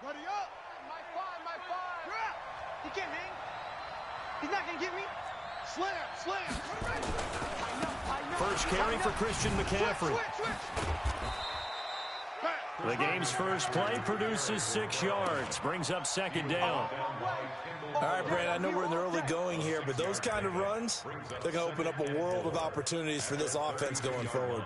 Ready up. My five. Drop. He can't hang. He's not going to get me. Slam. First carry for Christian McCaffrey. Switch. The game's first play produces 6 yards, brings up second down. All right, Brandon, I know we're in the early going here, but those kind of runs, they're going to open up a world of opportunities for this offense going forward.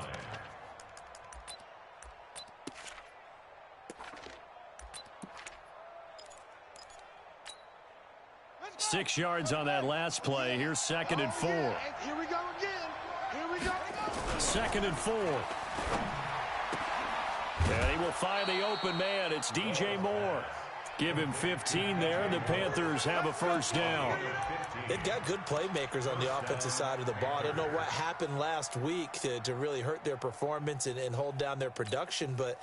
Six yards on that last play. Here's 2nd and 4. Here we go again. Second and 4. And he will find the open man. It's DJ Moore. Give him 15 there, and the Panthers have a first down. They've got good playmakers on the offensive side of the ball. I don't know what happened last week to really hurt their performance and hold down their production, but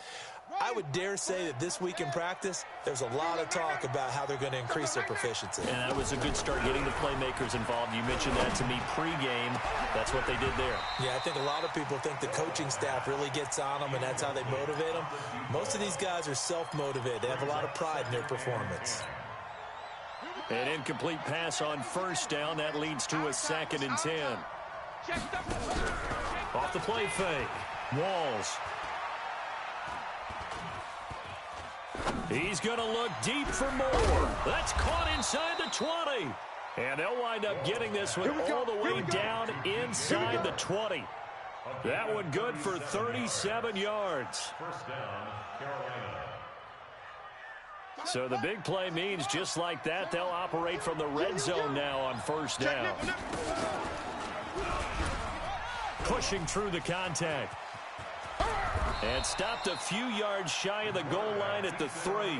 I would dare say that this week in practice, there's a lot of talk about how they're going to increase their proficiency. And that was a good start getting the playmakers involved. You mentioned that to me pregame. That's what they did there. Yeah, I think a lot of people think the coaching staff really gets on them, and that's how they motivate them. Most of these guys are self-motivated. They have a lot of pride in their performance. An incomplete pass on first down. That leads to a 2nd and 10. Off the play fake. Walls. He's going to look deep for more. That's caught inside the 20. And they'll wind up getting this one all the way down inside the 20. That one good for 37 yards. First down, Carolina. So the big play means just like that, they'll operate from the red zone now on first down. Pushing through the contact. And stopped a few yards shy of the goal line at the 3.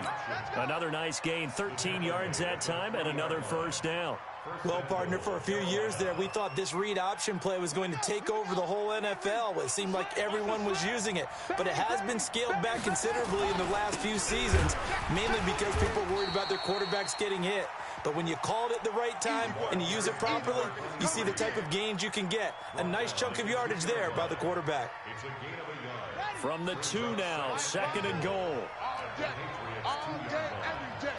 Another nice gain, 13 yards that time, and another first down. Well, partner, for a few years there, we thought this read option play was going to take over the whole NFL. It seemed like everyone was using it. But it has been scaled back considerably in the last few seasons, mainly because people are worried about their quarterbacks getting hit. But when you call it at the right time and you use it properly, you see the type of gains you can get. A nice chunk of yardage there by the quarterback. It's a gain of a yard. From the 2 now, 2nd and goal. All day, every day.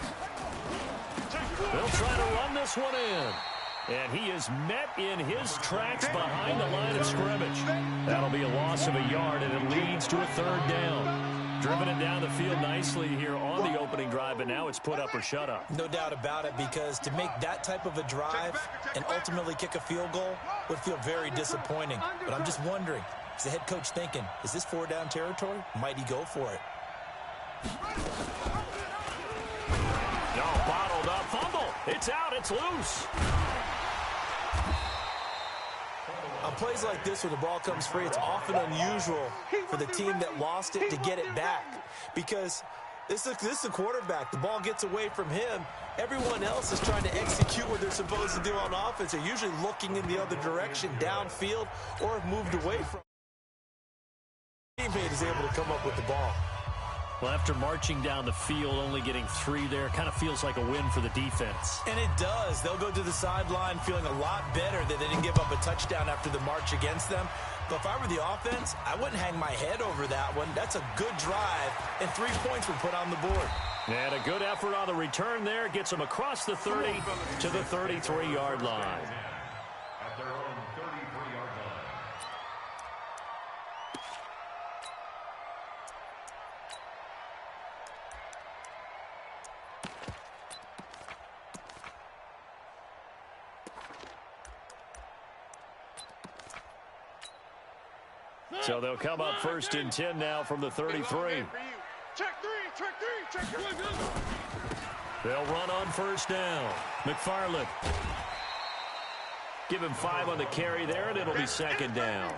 They'll try to run this one in. And he is met in his tracks behind the line of scrimmage. That'll be a loss of a yard, and it leads to a 3rd down. Driven it down the field nicely here on the opening drive, and now it's put up or shut up. No doubt about it, because to make that type of a drive and ultimately kick a field goal would feel very disappointing. But I'm just wondering, is the head coach thinking, is this 4-down territory? Might he go for it? No, bottled up. Fumble. It's out. It's loose. On plays like this, when the ball comes free, it's often unusual for the team that lost it to get it back, because this is a quarterback. The ball gets away from him. Everyone else is trying to execute what they're supposed to do on offense. They're usually looking in the other direction, downfield, or have moved away from. Teammate is able to come up with the ball. Well, after marching down the field, only getting 3 there, kind of feels like a win for the defense. And it does. They'll go to the sideline feeling a lot better that they didn't give up a touchdown after the march against them. But if I were the offense, I wouldn't hang my head over that one. That's a good drive, and 3 points were put on the board. And a good effort on the return there. Gets them across the 30 to the 33-yard line. At their own 33-yard line. So they'll come up 1st and 10 now from the 33. Check three. They'll run on first down. McFarland. Give him 5 on the carry there, and it'll be 2nd down.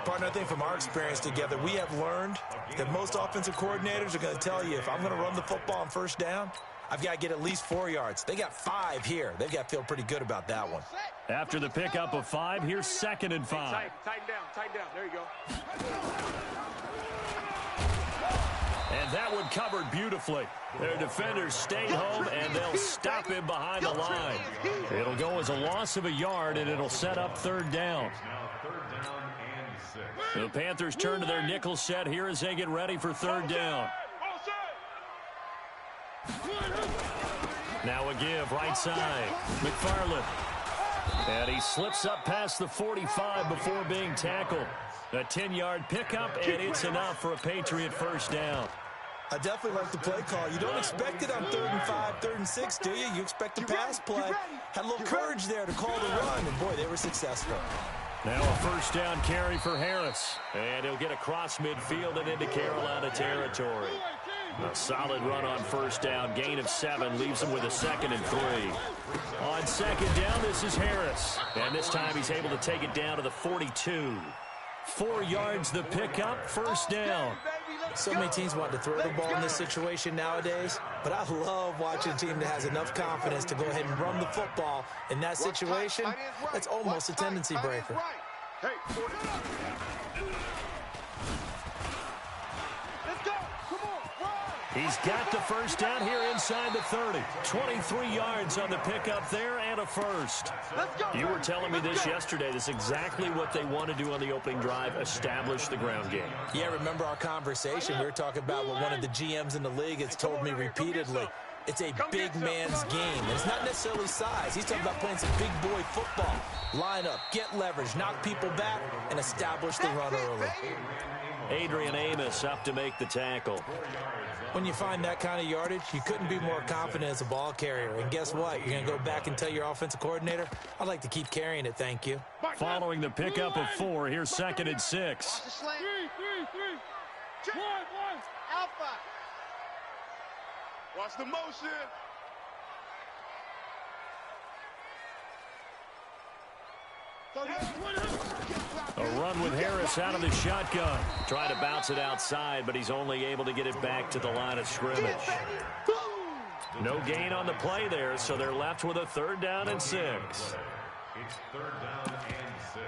Partner, I think from our experience together, we have learned that most offensive coordinators are going to tell you, if I'm going to run the football on first down, I've got to get at least 4 yards. They got 5 here. They've got to feel pretty good about that one. After the pickup of 5, here's 2nd and 5. Tighten down. There you go. And that one covered beautifully. Their defenders stayed home, and they'll stop him behind the line. It'll go as a loss of a yard, and it'll set up 3rd down. Now 3rd down and 6. The Panthers turn to their nickel set here as they get ready for 3rd down. Now a give, right side. McFarland. And he slips up past the 45 before being tackled. A 10-yard pickup, and it's enough for a Patriot first down. I definitely like the play call. You don't expect it on 3rd and 5, 3rd and 6, do you? You expect a pass play. Had a little courage there to call the run, and boy, they were successful. Now a first down carry for Harris. And he'll get across midfield and into Carolina territory. A solid run on first down. Gain of 7 leaves him with a 2nd and 3. On second down, this is Harris. And this time he's able to take it down to the 42. 4 yards the pickup, first down. So many teams want to throw the ball in this situation nowadays, but I love watching a team that has enough confidence to go ahead and run the football. In that situation, that's almost a tendency breaker. Hey, let's go. Come on, run. He's got the first down here inside the 30. 23 yards on the pickup there and a first. Let's go. You were telling me this yesterday. This is exactly what they want to do on the opening drive, establish the ground game. Yeah, remember our conversation? We were talking about what one of the GMs in the league has told me repeatedly. It's a big man's game. And it's not necessarily size. He's talking about playing some big boy football. Line up, get leverage, knock people back, and establish the run early. Adrian Amos up to make the tackle. When you find that kind of yardage, you couldn't be more confident as a ball carrier. And guess what? You're going to go back and tell your offensive coordinator, I'd like to keep carrying it, thank you. Following the pickup of 4, here's 2nd and 6. Watch the slant. 3. 1. Alpha. Watch the motion. A run with Harris out of the shotgun. Trying to bounce it outside, but he's only able to get it back to the line of scrimmage. No gain on the play there, so they're left with a 3rd down and 6. It's 3rd down and 6.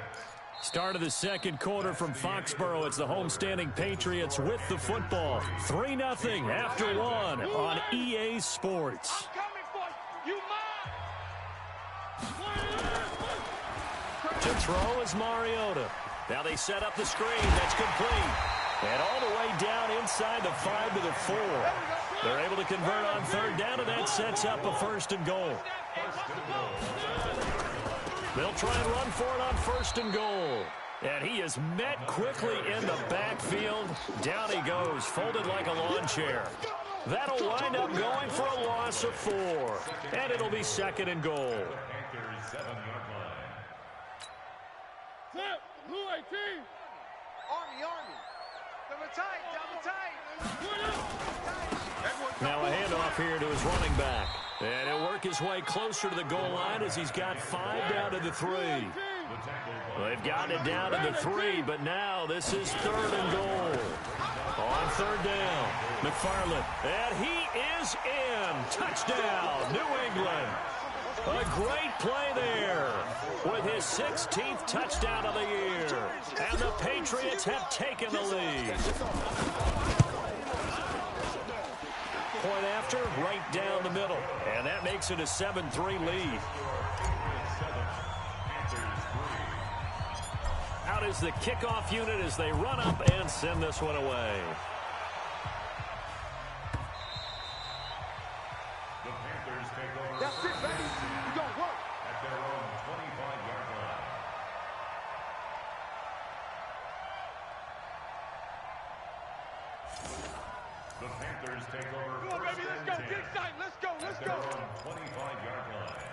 Start of the second quarter from Foxborough. It's the homestanding Patriots with the football. 3-0 after 1 on EA Sports. To throw is Mariota. Now they set up the screen. That's complete. And all the way down inside the 5 to the 4. They're able to convert on 3rd down, and that sets up a 1st and goal. They'll try and run for it on 1st and goal. And he is met quickly in the backfield. Down he goes, folded like a lawn chair. That'll wind up going for a loss of 4. And it'll be 2nd and goal. Panthers 7-yard line. Army. Double tight. Now a handoff here to his running back. And he'll work his way closer to the goal line as he's got 5 down to the 3. They've gotten it down to the 3, but now this is 3rd and goal. On 3rd down, McFarland. And he is in. Touchdown, New England. A great play there with his 16th touchdown of the year. And the Patriots have taken the lead. Point after, right down the middle. And that makes it a 7-3 lead. Out is the kickoff unit as they run up and send this one away. The Panthers take over. That's it, baby. You don't work. At their own 25-yard line. The Panthers take over. Come on, baby. Let's go. Get excited. Let's go. At their own 25-yard line.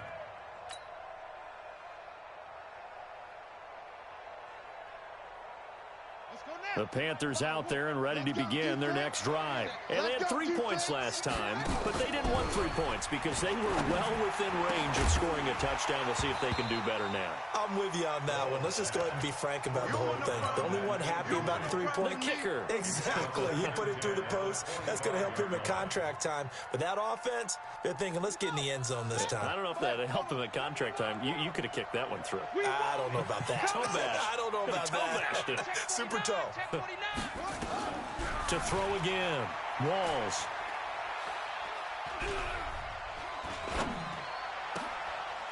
The Panthers out there and ready to begin their next drive. And they had 3 points last time, but they didn't want 3 points because they were well within range of scoring a touchdown. We'll see if they can do better now. I'm with you on that one. Let's just go ahead and be frank about the whole thing. The only one happy about the 3-point kicker. Exactly. He put it through the post. That's going to help him at contract time. But that offense, they're thinking, let's get in the end zone this time. I don't know if that helped him at contract time. You could have kicked that one through. I don't know about that. Toe bash. I don't know about that. Toe bashed it. Super toe. To throw again. Walls.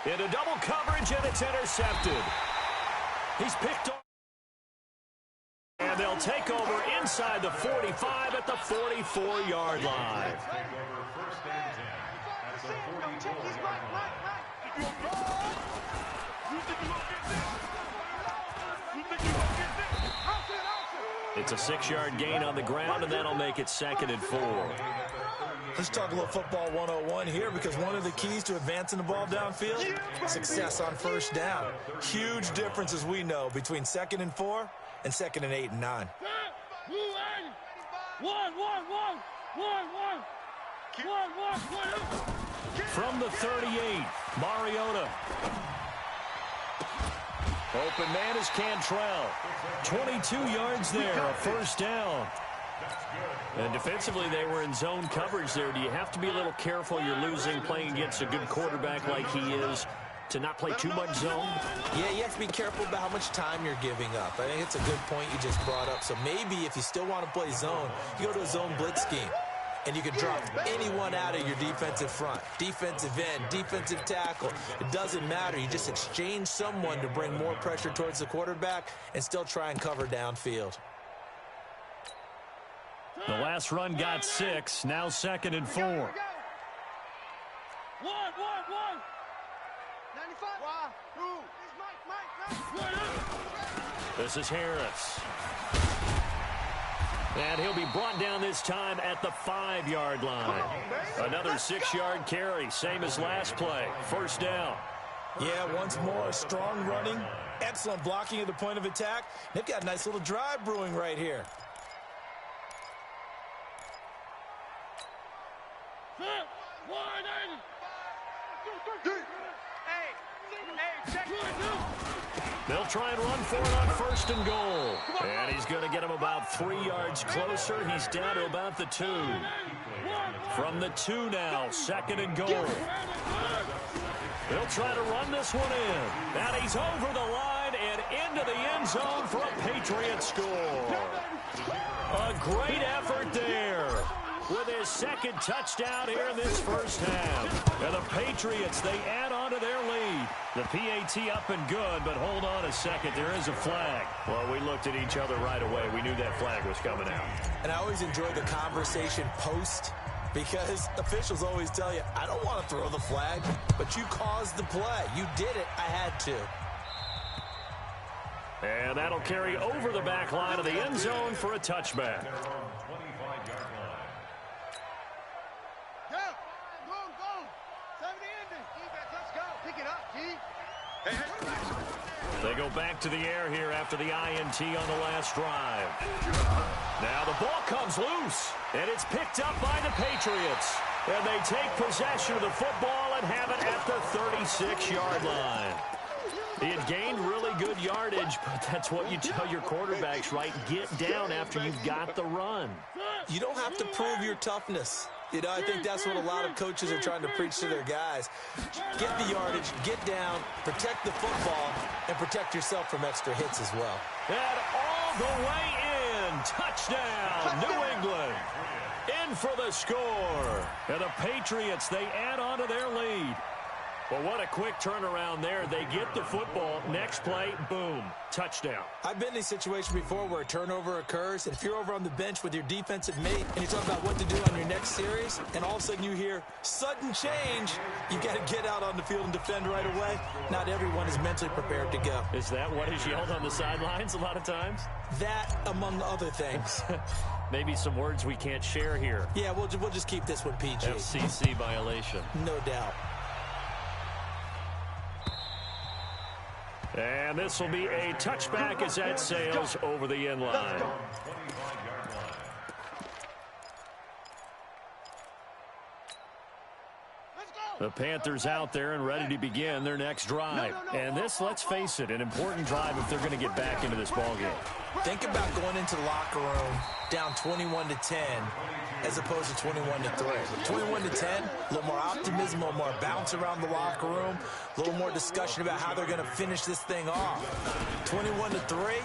Into double coverage, and it's intercepted. He's picked up. And they'll take over inside the 45 at the 44-yard line. Take over 1st and It's a 6-yard gain on the ground, and that'll make it 2nd and 4. Let's talk a little football 101 here, because one of the keys to advancing the ball downfield, success on first down. Huge difference, as we know, between 2nd and 4 and 2nd and 8 and 9. From the 38, Mariota. Open man is Cantrell. 22 yards there, a first down. And defensively, they were in zone coverage there. Do you have to be a little careful? You're losing, playing against a good quarterback like he is, to not play too much zone? Yeah, you have to be careful about how much time you're giving up. I think it's a good point you just brought up. So maybe if you still want to play zone, you go to a zone blitz scheme. And you can drop anyone out of your defensive front, defensive end, defensive tackle. It doesn't matter. You just exchange someone to bring more pressure towards the quarterback and still try and cover downfield. The last run got 6. Now 2nd and 4. 95. This is Harris. And he'll be brought down this time at the 5-yard line. Another 6-yard carry, same as last play. First down. Yeah, once more, strong running, excellent blocking at the point of attack. They've got a nice little drive brewing right here. They'll try and run for it on 1st and goal. And he's going to get him about 3 yards closer. He's down to about the 2. From the 2 now, 2nd and goal. They'll try to run this one in. And he's over the line and into the end zone for a Patriot score. A great effort there, with his 2nd touchdown here in this first half. And the Patriots, they add on to their lead. The PAT up and good, but hold on a second. There is a flag. Well, we looked at each other right away. We knew that flag was coming out. And I always enjoy the conversation post, because officials always tell you, I don't want to throw the flag, but you caused the play. You did it. I had to. And that'll carry over the back line of the end zone for a touchback. They go back to the air here after the INT on the last drive. Now the ball comes loose, and it's picked up by the Patriots. And they take possession of the football and have it at the 36-yard line. He had gained really good yardage, but that's what you tell your quarterbacks, right? Get down after you've got the run. You don't have to prove your toughness. You know, I think that's what a lot of coaches are trying to preach to their guys. Get the yardage, get down, protect the football, and protect yourself from extra hits as well. And all the way in. Touchdown, New England. In for the score. And the Patriots, they add on to their lead. Well, what a quick turnaround there. They get the football. Next play, boom, touchdown. I've been in a situation before where a turnover occurs, and if you're over on the bench with your defensive mate and you're talking about what to do on your next series, and all of a sudden you hear sudden change, you got to get out on the field and defend right away. Not everyone is mentally prepared to go. Is that what is yelled on the sidelines a lot of times? That, among other things. Maybe some words we can't share here. Yeah, we'll just keep this one PG. FCC violation. No doubt. And this will be a touchback as that sails over the end line. The Panthers out there and ready to begin their next drive. And this, let's face it, an important drive if they're going to get back into this ballgame. Think about going into the locker room down 21-10 as opposed to 21-3. 21-10, a little more optimism, a little more bounce around the locker room, a little more discussion about how they're going to finish this thing off. 21-3, I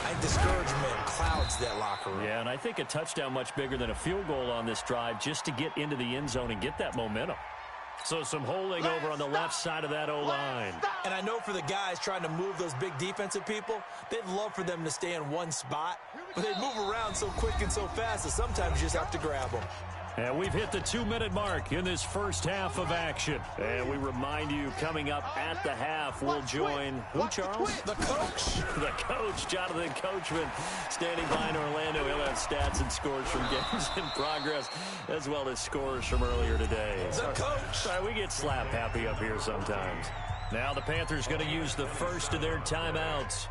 think discouragement clouds that locker room. Yeah, and I think a touchdown much bigger than a field goal on this drive just to get into the end zone and get that momentum. So some holding over on the left side of that O-line. And I know for the guys trying to move those big defensive people, they'd love for them to stay in one spot, but they move around so quick and so fast that sometimes you just have to grab them. And we've hit the 2-minute mark in this first half of action. And we remind you, coming up at the half, we'll join, who, Charles? The coach. The coach, Jonathan Coachman, standing by in Orlando. He'll have stats and scores from games in progress, as well as scores from earlier today. The coach. Sorry, we get slap happy up here sometimes. Now the Panthers going to use the first of their timeouts.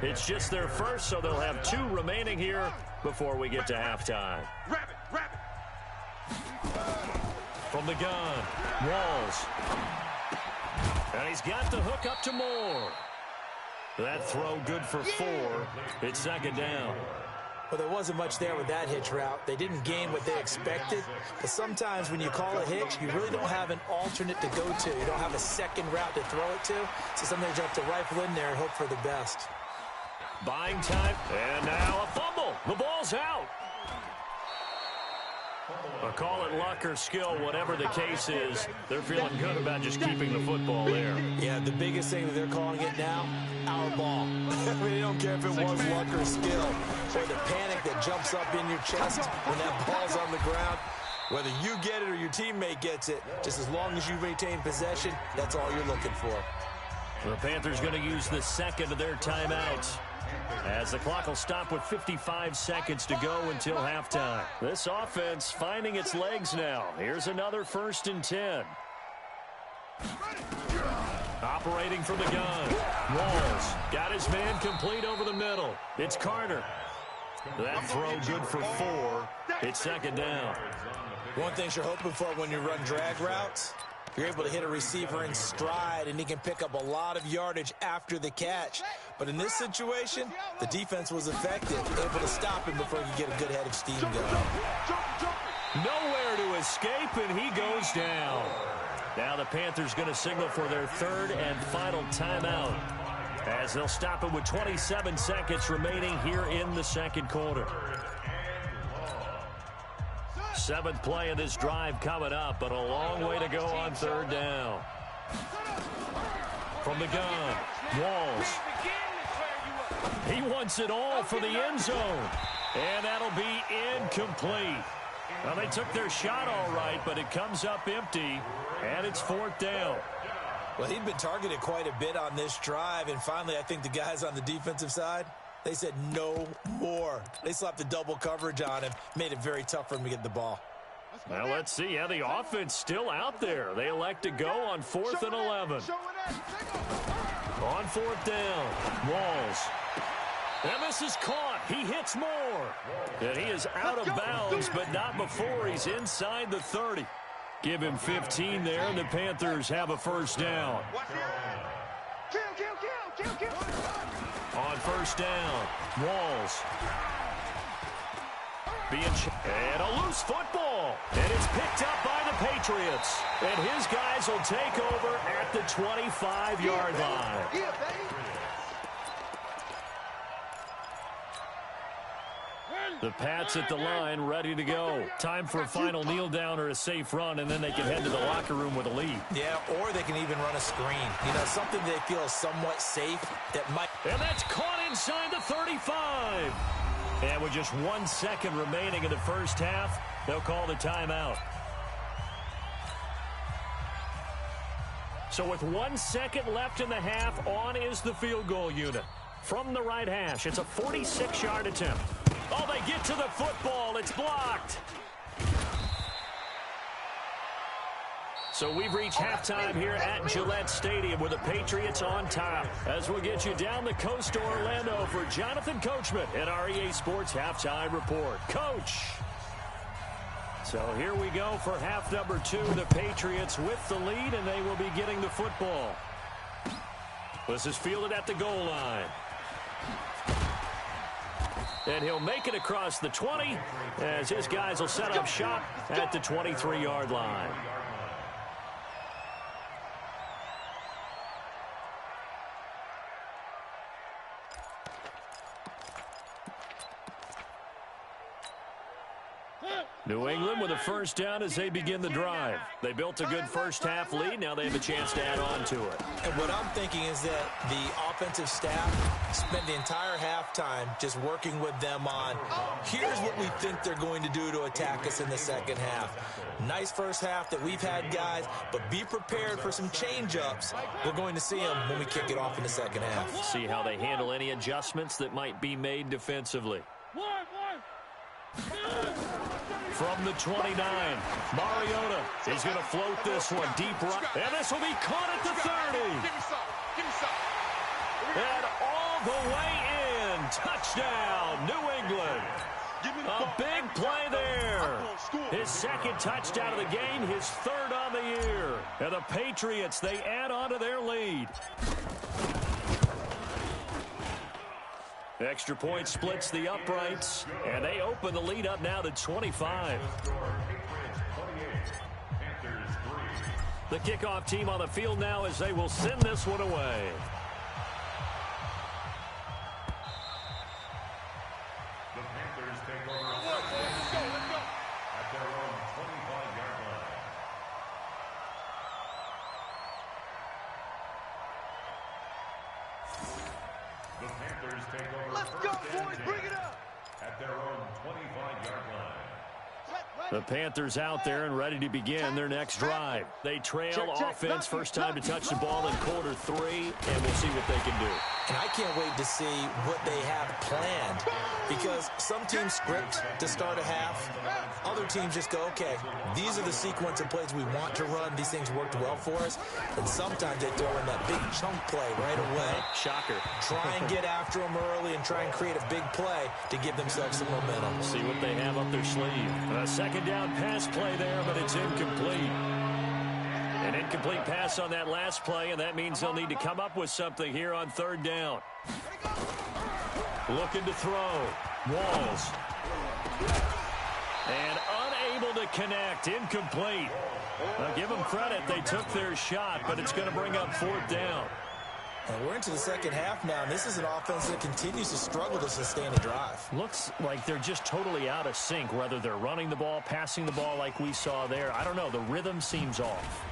It's just their first, so they'll have 2 remaining here before we get to halftime. Wrap it. From the gun, Walls. And he's got the hook up to Moore. That throw good for 4. It's second down. Well, there wasn't much there with that hitch route. They didn't gain what they expected. But sometimes when you call a hitch, you really don't have an alternate to go to. You don't have a second route to throw it to. So sometimes you have to rifle in there and hope for the best. Buying time. And now a fumble. The ball's out. Call it luck or skill, whatever the case is, they're feeling good about just keeping the football there. Yeah, the biggest thing that they're calling it now, our ball. I mean, they don't care if it was luck or skill, or the panic that jumps up in your chest when that ball's on the ground. Whether you get it or your teammate gets it, just as long as you retain possession, that's all you're looking for. The Panthers going to use the second of their timeouts, as the clock will stop with 55 seconds to go until halftime. This offense finding its legs now. Here's another 1st and 10. Operating from the gun. Walls got his man complete over the middle. It's Carter. That throw good for 4. It's second down. One thing you're hoping for when you run drag routes, you're able to hit a receiver in stride, and he can pick up a lot of yardage after the catch. But in this situation, the defense was effective, able to stop him before he could get a good head of steam going. Nowhere to escape, and he goes down. Now the Panthers going to signal for their 3rd and final timeout, as they'll stop it with 27 seconds remaining here in the second quarter. 7th play of this drive coming up, but a long way to go on 3rd down. From the gun, Walls. He wants it all for the end zone, and that'll be incomplete. Well, they took their shot all right, but it comes up empty, and it's 4th down. Well, he'd been targeted quite a bit on this drive, and finally I think the guys on the defensive side, they said no more. They slapped the double coverage on him, made it very tough for him to get the ball. Well, let's see. Yeah, the offense still out there. They elect to go on 4th and 11. On 4th down, Walls. And this is caught. He hits Moore. And he is out of bounds, but not before he's inside the 30. Give him 15 there, and the Panthers have a 1st down. Kill. On 1st down, Walls. And a loose football. And it's picked up by the Patriots. And his guys will take over at the 25-yard line. The Pats at the line, ready to go. Time for a final kneel down or a safe run, and then they can head to the locker room with a lead. Yeah, or they can even run a screen. You know, something they feel is somewhat safe that might... And that's caught inside the 35. And with just 1 second remaining in the first half, they'll call the timeout. So with 1 second left in the half, on is the field goal unit. From the right hash, it's a 46-yard attempt. Oh, they get to the football. It's blocked. So we've reached halftime here at Gillette Stadium with the Patriots on top. As we'll get you down the coast to Orlando for Jonathan Coachman at our EA Sports Halftime Report. Coach! So here we go for half number 2. The Patriots with the lead, and they will be getting the football. This is fielded at the goal line. And he'll make it across the 20 as his guys will set up shop at the 23-yard line. New England with a first down as they begin the drive. They built a good first-half lead. Now they have a chance to add on to it. And what I'm thinking is that the offensive staff spent the entire halftime just working with them on, here's what we think they're going to do to attack us in the second half. Nice first half that we've had, guys, but be prepared for some change-ups. We're going to see them when we kick it off in the second half. See how they handle any adjustments that might be made defensively. From the 29, Mariota is going to float this one deep right. And this will be caught at the 30. And all the way in. Touchdown, New England. A big play there. His second touchdown of the game, his third on the year. And the Patriots, they add on to their lead. Extra point splits the uprights, and they open the lead up now to 25. The kickoff team on the field now as they will send this one away. The Panthers take over at their own 25-yard line. The Panthers take over. Let's go, boys. Bring it up. At their own 25-yard line. The Panthers out there and ready to begin their next drive. They trail offense, first time to touch the ball in quarter 3, and we'll see what they can do. And I can't wait to see what they have planned, because some teams script to start a half. Other teams just go, okay, these are the sequence of plays we want to run. These things worked well for us. And sometimes they throw in that big chunk play right away. Shocker. Try and get after them early and try and create a big play to give themselves some momentum. See what they have up their sleeve. A second down pass play there, but it's incomplete. An incomplete pass on that last play, and that means they'll need to come up with something here on third down. Looking to throw. Walls. And unable to connect. Incomplete. Now give them credit. They took their shot, but it's going to bring up fourth down. And we're into the second half now, and this is an offense that continues to struggle to sustain a drive. Looks like they're just totally out of sync, whether they're running the ball, passing the ball like we saw there. I don't know. The rhythm seems off.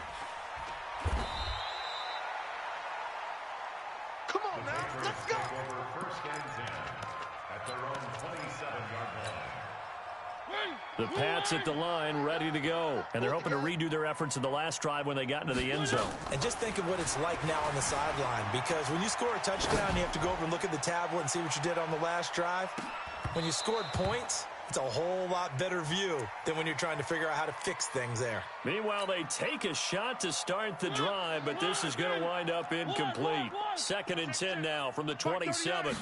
Come on now, let's go. First and 10 at their own 27-yard line. The Pats at the line, ready to go. And they're hoping to redo their efforts in the last drive when they got into the end zone. And just think of what it's like now on the sideline, because when you score a touchdown, you have to go over and look at the tablet and see what you did on the last drive. When you scored points, it's a whole lot better view than when you're trying to figure out how to fix things there. Meanwhile, they take a shot to start the drive, but this is going to wind up incomplete. Second and 10 now from the 27.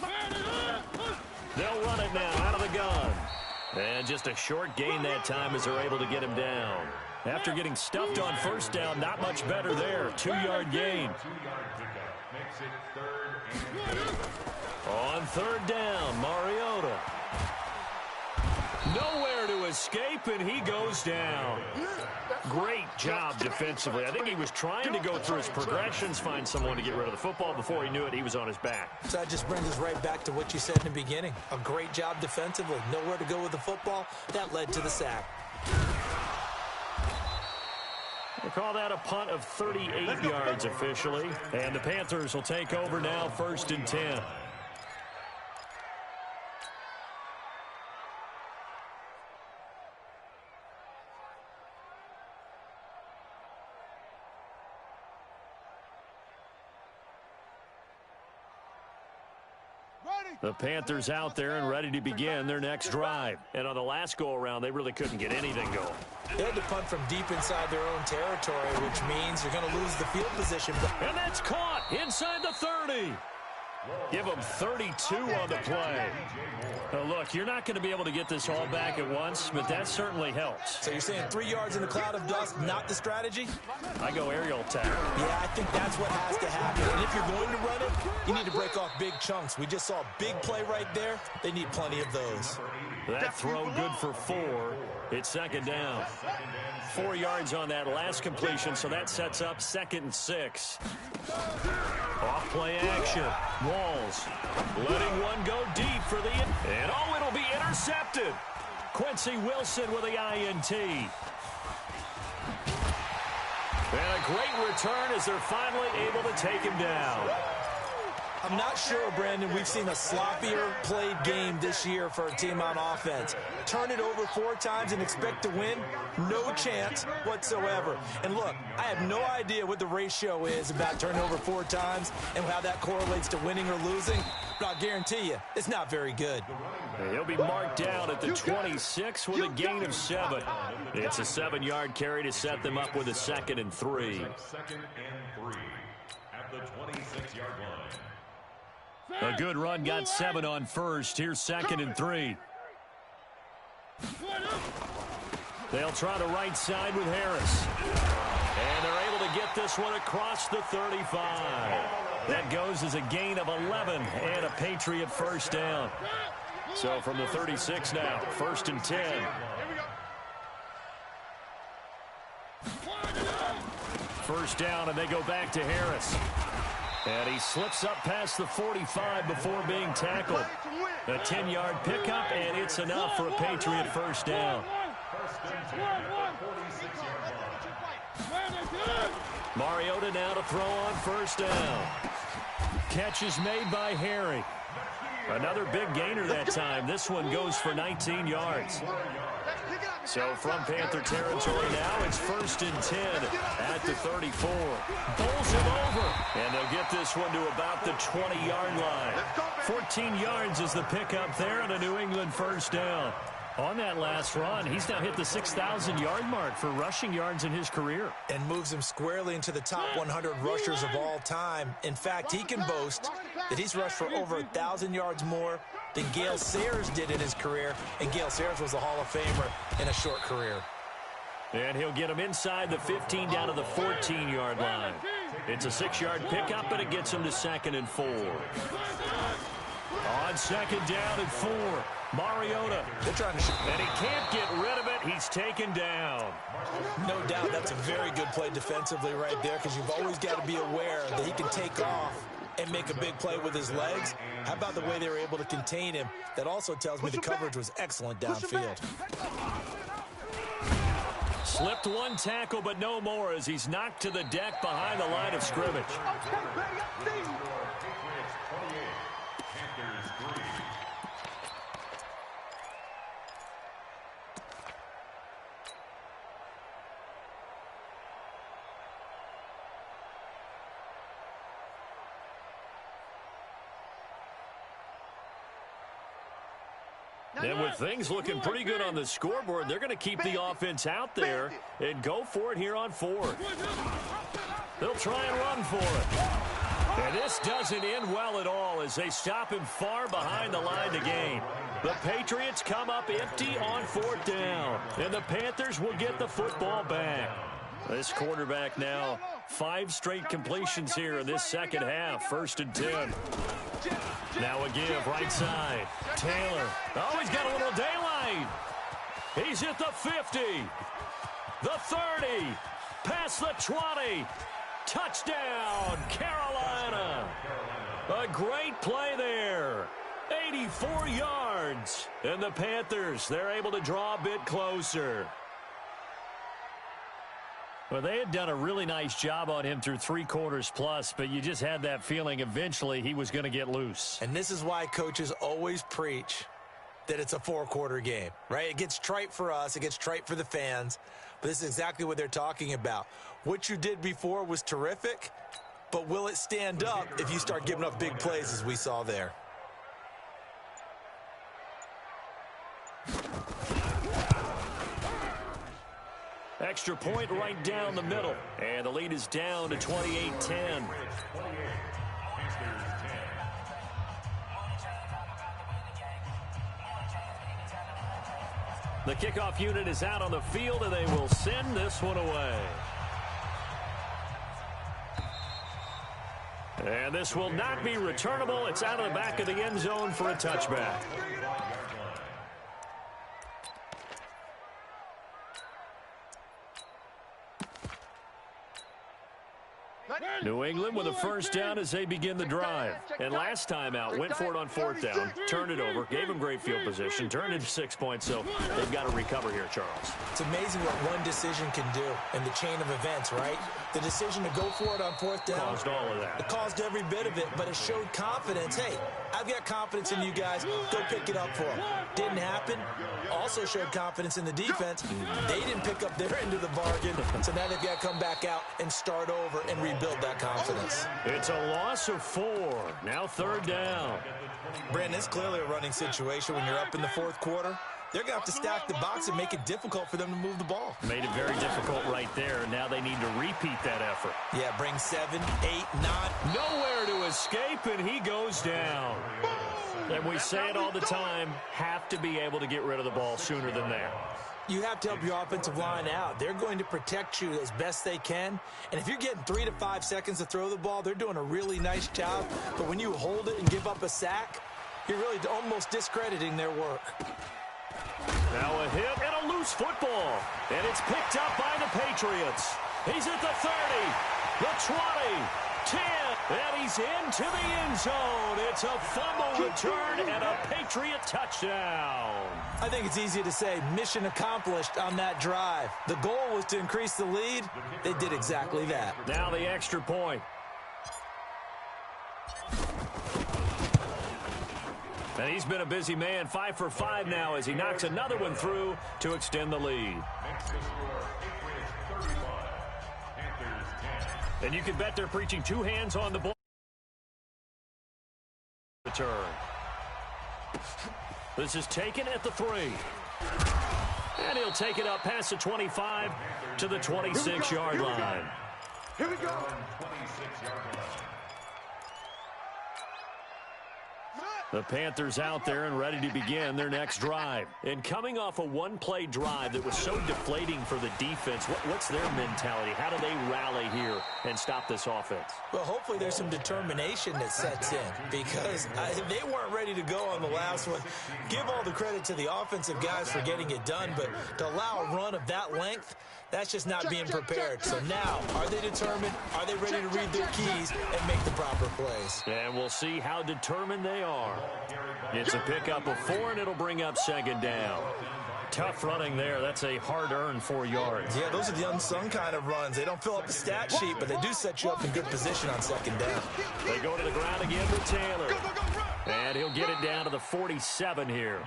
They'll run it now out of the gun. And just a short gain that time as they're able to get him down. After getting stuffed on first down, not much better there. 2-yard gain. 2-yard pickup makes it 3rd and 8. On third down, Mariota. Nowhere to escape, and he goes down. Great job defensively. I think he was trying to go through his progressions, find someone to get rid of the football. Before he knew it, he was on his back. So that just brings us right back to what you said in the beginning. A great job defensively. Nowhere to go with the football. That led to the sack. We'll call that a punt of 38 yards officially. And the Panthers will take over now, 1st and 10. The Panthers out there and ready to begin their next drive. And on the last go-around, they really couldn't get anything going. They had to punt from deep inside their own territory, which means you're going to lose the field position. And that's caught inside the 30. Give them 32 on the play. Now, look, you're not going to be able to get this all back at once, but that certainly helps. So you're saying 3 yards in a cloud of dust, not the strategy? I go aerial attack. Yeah, I think that's what has to happen. And if you're going to run it, you need to break off big chunks. We just saw a big play right there. They need plenty of those. That throw good for 4. It's 2nd down. 4 yards on that last completion, so that sets up 2nd and 6. Off play action. Walls letting one go deep for the... And it'll be intercepted. Quincy Wilson with the INT. And a great return as they're finally able to take him down. I'm not sure, Brandon, we've seen a sloppier played game this year for a team on offense. Turn it over 4 times and expect to win? No chance whatsoever. And look, I have no idea what the ratio is about turning over 4 times and how that correlates to winning or losing, but I'll guarantee you, it's not very good. He'll be marked down at the 26 with a gain of 7. It's a 7-yard carry to set them up with a 2nd and 3. 2nd and 3 at the 26-yard line. A good run got 7 on first. Here's 2nd and 3. They'll try the right side with Harris. And they're able to get this one across the 35. That goes as a gain of 11 and a Patriot first down. So from the 36 now, 1st and 10. First down, and they go back to Harris. And he slips up past the 45 before being tackled. A 10-yard pickup, and it's enough for a Patriot first down. Mariota now to throw on first down. Catch is made by Harry. Another big gainer that time. This one goes for 19 yards. So from Panther territory now, it's 1st and 10 at the 34. Bowls him over, and they'll get this one to about the 20-yard line. 14 yards is the pickup there and a New England first down. On that last run, he's now hit the 6,000-yard mark for rushing yards in his career. And moves him squarely into the top 100 rushers of all time. In fact, he can boast that he's rushed for over 1,000 yards more than Gale Sayers did in his career, and Gale Sayers was a Hall of Famer in a short career. And he'll get him inside the 15 down to the 14-yard line. It's a 6-yard pickup, and it gets him to 2nd and 4. On 2nd down and 4, Mariota. They're trying to shoot. And he can't get rid of it. He's taken down. No doubt that's a very good play defensively right there, because you've always got to be aware that he can take off and make a big play with his legs. How about the way they were able to contain him? That also tells me the coverage was excellent downfield. Slipped one tackle, but no more as he's knocked to the deck behind the line of scrimmage. And with things looking pretty good on the scoreboard, they're going to keep the offense out there and go for it here on 4th. They'll try and run for it. And this doesn't end well at all as they stop him far behind the line to gain. The Patriots come up empty on 4th down, and the Panthers will get the football back. This quarterback now 5 straight completions here in this second half. 1st and 10. Now a give right side. Taylor. Oh, he's got a little daylight. He's at the 50. The 30. Past the 20. Touchdown, Carolina. A great play there. 84 yards. And the Panthers, they're able to draw a bit closer. Well, they had done a really nice job on him through 3 quarters plus, but you just had that feeling eventually he was going to get loose. And this is why coaches always preach that it's a 4-quarter game, right? It gets trite for us. It gets trite for the fans. But this is exactly what they're talking about. What you did before was terrific, but will it stand up if you start giving up big plays as we saw there? Extra point right down the middle. And the lead is down to 28-10. The kickoff unit is out on the field, and they will send this one away. And this will not be returnable. It's out of the back of the end zone for a touchback. New England with a first down as they begin the drive. And last time out, went for it on fourth down, turned it over, gave them great field position, turned into 6 points, so they've got to recover here, Charles. It's amazing what one decision can do in the chain of events, right? The decision to go for it on fourth down. Caused all of that. It caused every bit of it, but it showed confidence. Hey, I've got confidence in you guys. Go pick it up for them. Didn't happen. Also showed confidence in the defense. They didn't pick up their end of the bargain, so now they've got to come back out and start over and rebuild that confidence. It's a loss of 4. Now third down. Brandon, it's clearly a running situation when you're up in the fourth quarter. They're going to have to stack the box and make it difficult for them to move the ball. Made it very difficult right there. Now they need to repeat that effort. Yeah, bring 7, 8, 9. Nowhere to escape, and he goes down. And we say it all the time, have to be able to get rid of the ball sooner than that. You have to help your offensive line out. They're going to protect you as best they can. And if you're getting 3 to 5 seconds to throw the ball, they're doing a really nice job. But when you hold it and give up a sack, you're really almost discrediting their work. Now a hit and a loose football. And it's picked up by the Patriots. He's at the 30, the 20, 10, and he's into the end zone. It's a fumble return and a Patriot touchdown. I think it's easy to say mission accomplished on that drive. The goal was to increase the lead. They did exactly that. Now the extra point. And he's been a busy man, 5 for 5 now as he knocks another one through to extend the lead. And you can bet they're preaching 2 hands on the ball. Return. This is taken at the 3. And he'll take it up past the 25 to the 26-yard line. Here we go. 26-yard line. The Panthers out there and ready to begin their next drive. And coming off a one-play drive that was so deflating for the defense, what's their mentality? How do they rally here and stop this offense? Well, hopefully there's some determination that sets in because they weren't ready to go on the last one. Give all the credit to the offensive guys for getting it done, but to allow a run of that length, that's just not being prepared. So now, are they determined? Are they ready to read their keys and make the proper plays? And we'll see how determined they are. It's a pickup of 4, and it'll bring up second down. Tough running there. That's a hard-earned 4 yards. Yeah, those are the unsung kind of runs. They don't fill up the stat sheet, but they do set you up in good position on second down. They go to the ground again with Taylor. And he'll get it down to the 47 here.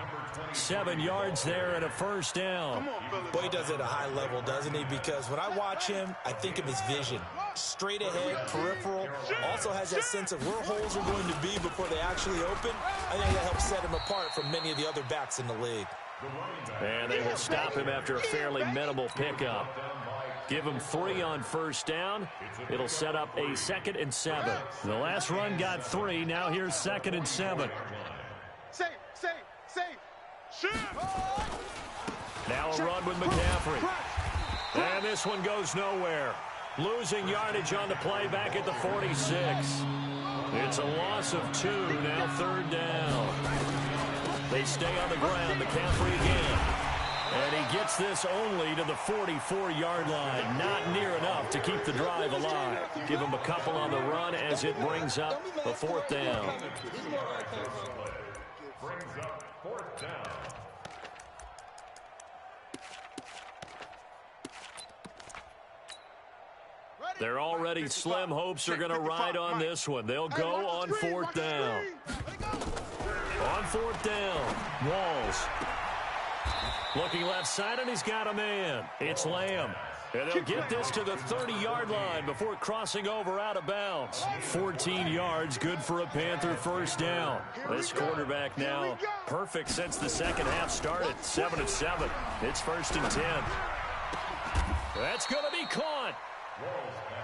7 yards there and a first down. Boy, he does it at a high level, doesn't he? Because when I watch him, I think of his vision. Straight ahead, peripheral. Also has that sense of where holes are going to be before they actually open. I think that helps set him apart from many of the other backs in the league. And they will stop him after a fairly minimal pickup. Give him 3 on first down. It'll set up a 2nd and 7. The last run got 3. Now here's 2nd and 7. Safe. Now a run with McCaffrey. And this one goes nowhere. Losing yardage on the play back at the 46. It's a loss of 2. Now third down. They stay on the ground. McCaffrey again. And he gets this only to the 44-yard line. Not near enough to keep the drive alive. Give him a couple on the run as it brings up the 4th down. Brings up 4th down. They're already slim hopes are going to ride on this one. They'll go on 4th down. On 4th down, Walls. Looking left side, and he's got a man. It's Lamb. And they'll get this to the 30-yard line before crossing over out of bounds. 14 yards, good for a Panther first down. This quarterback now perfect since the second half started. 7 of 7. It's 1st and 10. That's going to be caught.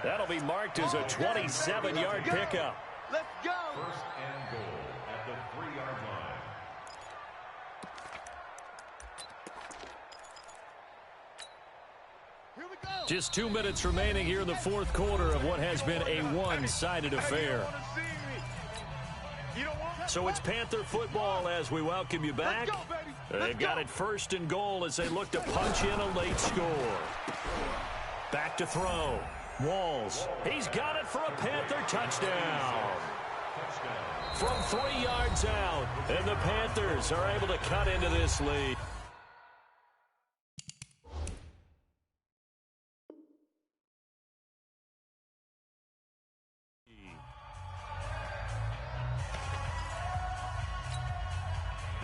That'll be marked as a 27-yard pickup. Let's go. 1st and goal at the 3-yard line. Here we go. Just 2 minutes remaining here in the 4th quarter of what has been a one-sided affair. So it's Panther football as we welcome you back. They've got it 1st and goal as they look to punch in a late score. Back to throw. Walls. He's got it for a Panther touchdown. From 3 yards out, and the Panthers are able to cut into this lead.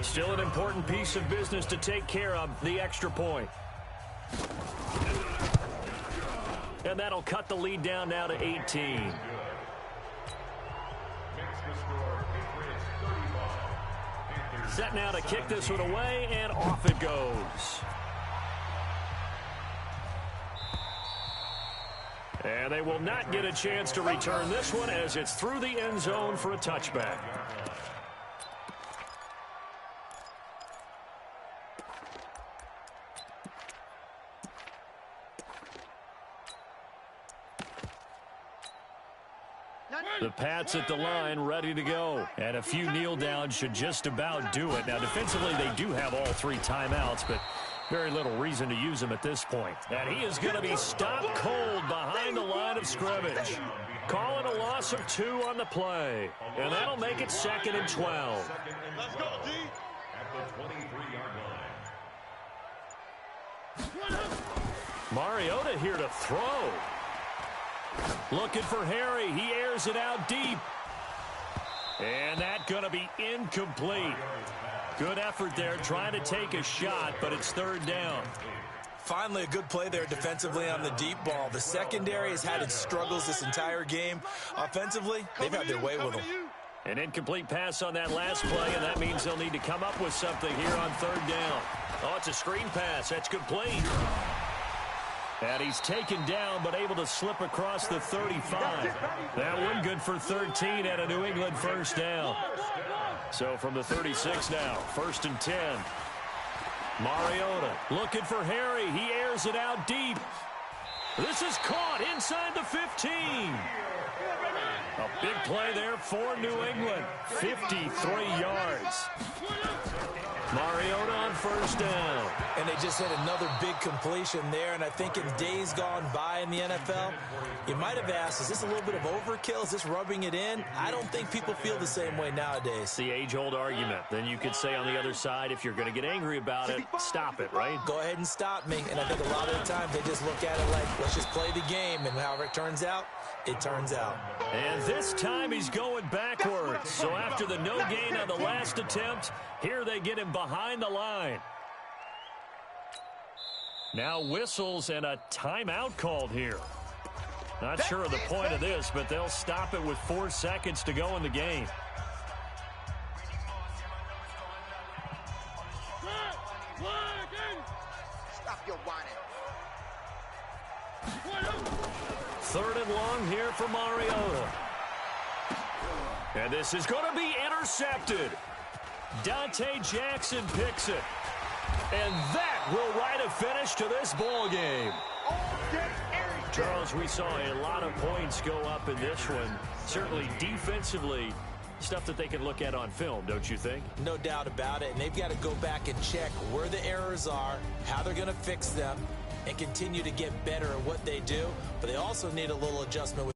Still an important piece of business to take care of, the extra point. And that'll cut the lead down now to 18. Set now to kick this one away, and off it goes. And they will not get a chance to return this one as it's through the end zone for a touchback. The Pats at the line ready to go. And a few kneel downs should just about do it. Now, defensively, they do have all 3 timeouts, but very little reason to use them at this point. And he is going to be stopped cold behind the line of scrimmage. Calling a loss of 2 on the play. And that'll make it 2nd and 12. Let's go, D. At the 23-yard line. Mariota here to throw. Looking for Harry. He airs it out deep. And that's going to be incomplete. Good effort there trying to take a shot, but it's 3rd down. Finally, a good play there defensively on the deep ball. The secondary has had its struggles this entire game. Offensively, they've had their way with them. An incomplete pass on that last play, and that means they'll need to come up with something here on 3rd down. Oh, it's a screen pass. That's complete. And he's taken down, but able to slip across the 35. That one good for 13 at a New England 1st down. So from the 36 now, 1st and 10. Mariota looking for Harry. He airs it out deep. This is caught inside the 15. A big play there for New England. 53 yards. Mariota on 1st down. And they just hit another big completion there. And I think in days gone by in the NFL, you might have asked, is this a little bit of overkill? Is this rubbing it in? I don't think people feel the same way nowadays. The age-old argument. Then you could say on the other side, if you're going to get angry about it, stop it, right? Go ahead and stop me. And I think a lot of the times they just look at it like, let's just play the game. And however it turns out, it turns out. And this time he's going backwards. So after the no gain on the last attempt, here they get him behind the line. Now whistles and a timeout called here. Not sure of the point of this, but they'll stop it with 4 seconds to go in the game. Stop your whining. 3rd and long here for Mariota. And this is going to be intercepted. Dante Jackson picks it. And that will write a finish to this ball game. Charles, we saw a lot of points go up in this one. Certainly defensively, stuff that they can look at on film, don't you think? No doubt about it. And they've got to go back and check where the errors are, how they're going to fix them, and continue to get better at what they do. But they also need a little adjustment with